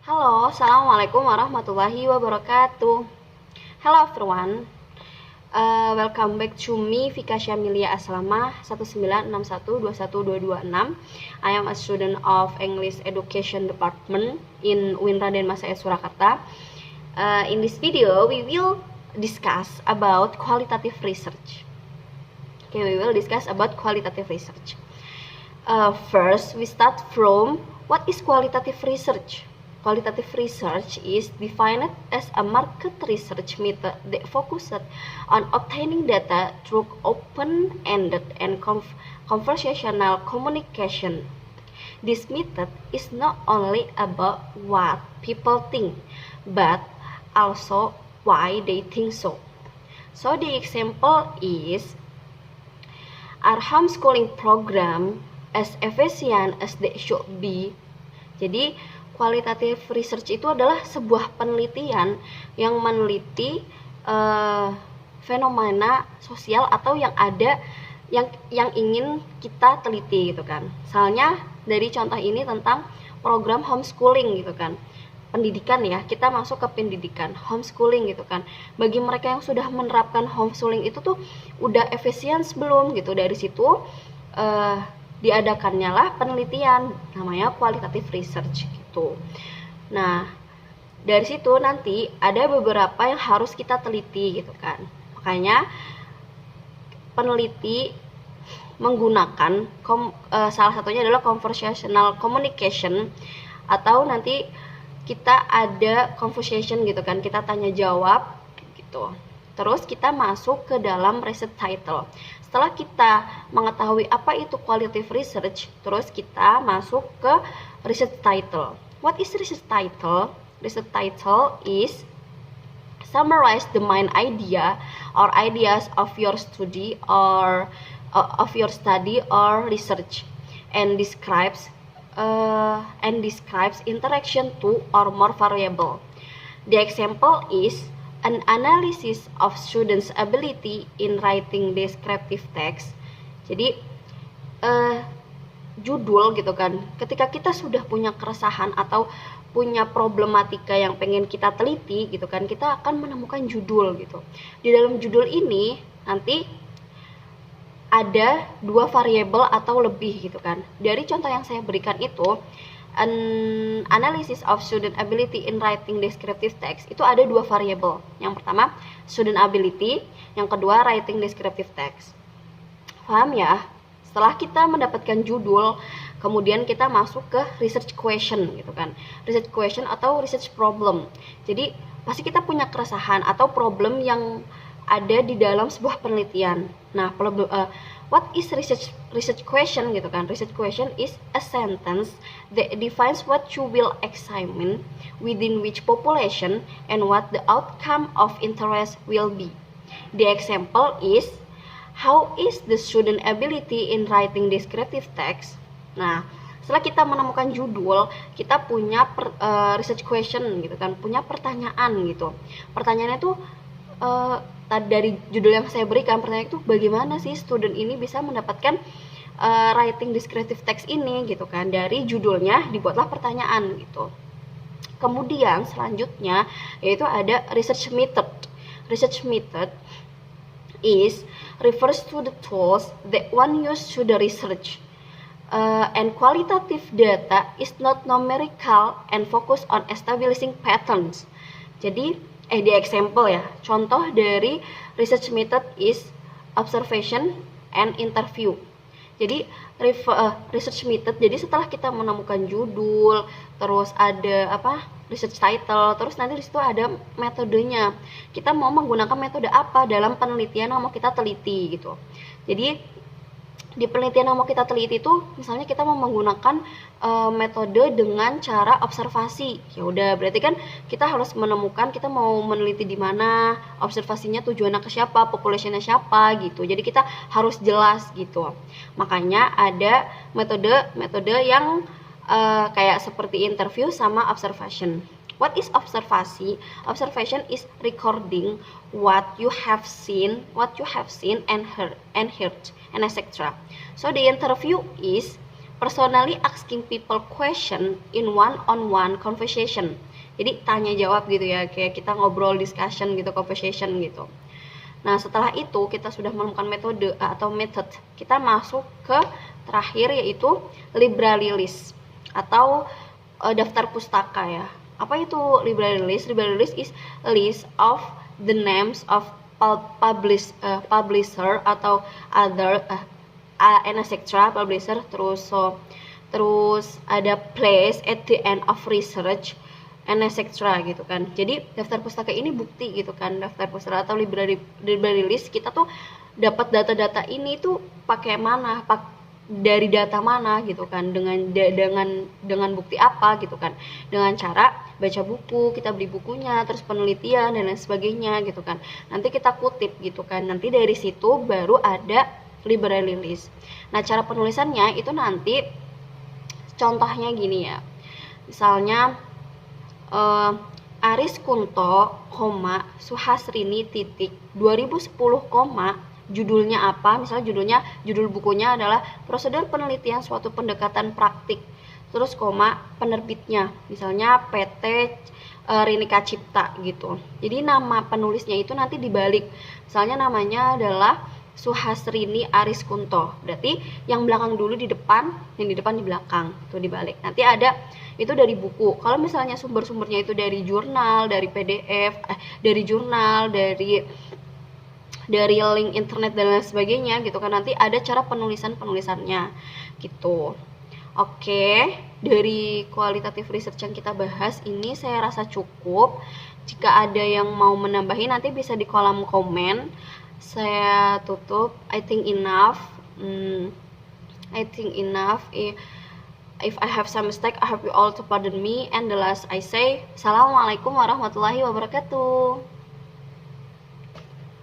Halo, Assalamualaikum warahmatullahi wabarakatuh. Hello everyone, welcome back to me, Vika Syamilia Aslamah 196121226. I am a student of English Education Department in UIN Raden Massaid Surakarta. In this video, we will discuss about qualitative research. Okay, we will discuss about qualitative research. First, we start from what is qualitative research. Qualitative research is defined as a market research method that focuses on obtaining data through open-ended and conversational communication. This method is not only about what people think, but also why they think so. So the example is our homeschooling program as efficient as they should be. Jadi qualitative research itu adalah sebuah penelitian yang meneliti fenomena sosial atau yang ada yang ingin kita teliti gitu kan. Misalnya dari contoh ini tentang program homeschooling gitu kan. Pendidikan ya, kita masuk ke pendidikan homeschooling gitu kan. Bagi mereka yang sudah menerapkan homeschooling itu tuh udah efisien belum gitu. Dari situ diadakannya lah penelitian namanya qualitative research gitu. Nah, dari situ nanti ada beberapa yang harus kita teliti gitu kan. Makanya peneliti menggunakan salah satunya adalah conversational communication, atau nanti kita ada conversation gitu kan, kita tanya jawab gitu. Terus kita masuk ke dalam research title. Setelah kita mengetahui apa itu qualitative research, terus kita masuk ke research title. What is research title? Research title is summarize the main idea or ideas of your study or research and describes interaction two or more variable. The example is an analysis of students' ability in writing descriptive text. Jadi judul gitu kan, ketika kita sudah punya keresahan atau punya problematika yang pengen kita teliti gitu kan, kita akan menemukan judul gitu. Di dalam judul ini nanti ada dua variabel atau lebih gitu kan. Dari contoh yang saya berikan itu, an analysis of student ability in writing descriptive text, itu ada dua variabel. Yang pertama student ability, yang kedua writing descriptive text. Paham ya? Setelah kita mendapatkan judul, kemudian kita masuk ke research question gitu kan. Research question atau research problem. Jadi pasti kita punya keresahan atau problem yang ada di dalam sebuah penelitian. Nah, what is research question gitu kan? Research question is a sentence that defines what you will examine, within which population, and what the outcome of interest will be. The example is, how is the student ability in writing descriptive text? Nah, setelah kita menemukan judul, kita punya research question gitu kan, punya pertanyaan gitu. Pertanyaannya tuh dari judul yang saya berikan, pertanyaan itu bagaimana sih student ini bisa mendapatkan writing descriptive text ini gitu kan. Dari judulnya dibuatlah pertanyaan gitu. Kemudian selanjutnya yaitu ada research method. Research method refers to the tools that one use to the research. And qualitative data is not numerical and focus on establishing patterns. Jadi the example ya, contoh dari research method is observation and interview. Jadi research method, jadi setelah kita menemukan judul, terus ada research title, terus nanti di situ ada metodenya. Kita mau menggunakan metode apa dalam penelitian yang mau kita teliti gitu. Jadi di penelitian yang mau kita teliti itu, misalnya kita mau menggunakan metode dengan cara observasi. Ya udah, berarti kan kita harus menemukan kita mau meneliti di mana, observasinya tujuannya ke siapa, populationnya siapa gitu. Jadi kita harus jelas gitu. Makanya ada metode yang kayak seperti interview sama observation. What is observasi? Observation is recording what you have seen and heard, and etc. So the interview is personally asking people question in one-on-one conversation. Jadi tanya jawab gitu ya, kayak kita ngobrol, discussion gitu, conversation gitu. Nah, setelah itu kita sudah menemukan metode atau method, kita masuk ke terakhir yaitu library list atau daftar pustaka ya. Apa itu library list? Library list is a list of the names of publisher atau other and etc. publisher, terus ada place at the end of research and etc. gitu kan. Jadi daftar pustaka ini bukti gitu kan, daftar pustaka atau library list kita tuh dapat data-data ini tuh pakai mana, dari data mana gitu kan, dengan bukti apa gitu kan, dengan cara baca buku, kita beli bukunya, terus penelitian dan lain sebagainya gitu kan, nanti kita kutip gitu kan, nanti dari situ baru ada library list. Nah, cara penulisannya itu nanti contohnya gini ya, misalnya Aris Kunto, Suhasrini, 2010, judulnya apa, misalnya judul bukunya adalah prosedur penelitian suatu pendekatan praktik, terus penerbitnya misalnya PT Rinika Cipta gitu. Jadi nama penulisnya itu nanti dibalik, misalnya namanya adalah Suhasrini Aris Kunto, berarti yang belakang dulu di depan, yang di depan di belakang, itu dibalik. Nanti ada itu dari buku. Kalau misalnya sumber-sumbernya itu dari jurnal, dari PDF, dari jurnal, dari link internet dan lain sebagainya gitu kan, nanti ada cara penulisannya gitu. Oke, dari kualitatif research yang kita bahas ini saya rasa cukup. Jika ada yang mau menambahin nanti bisa di kolom komen. Saya tutup. I think enough. If I have some mistake, I hope you all to pardon me. And the last I say, Assalamualaikum warahmatullahi wabarakatuh.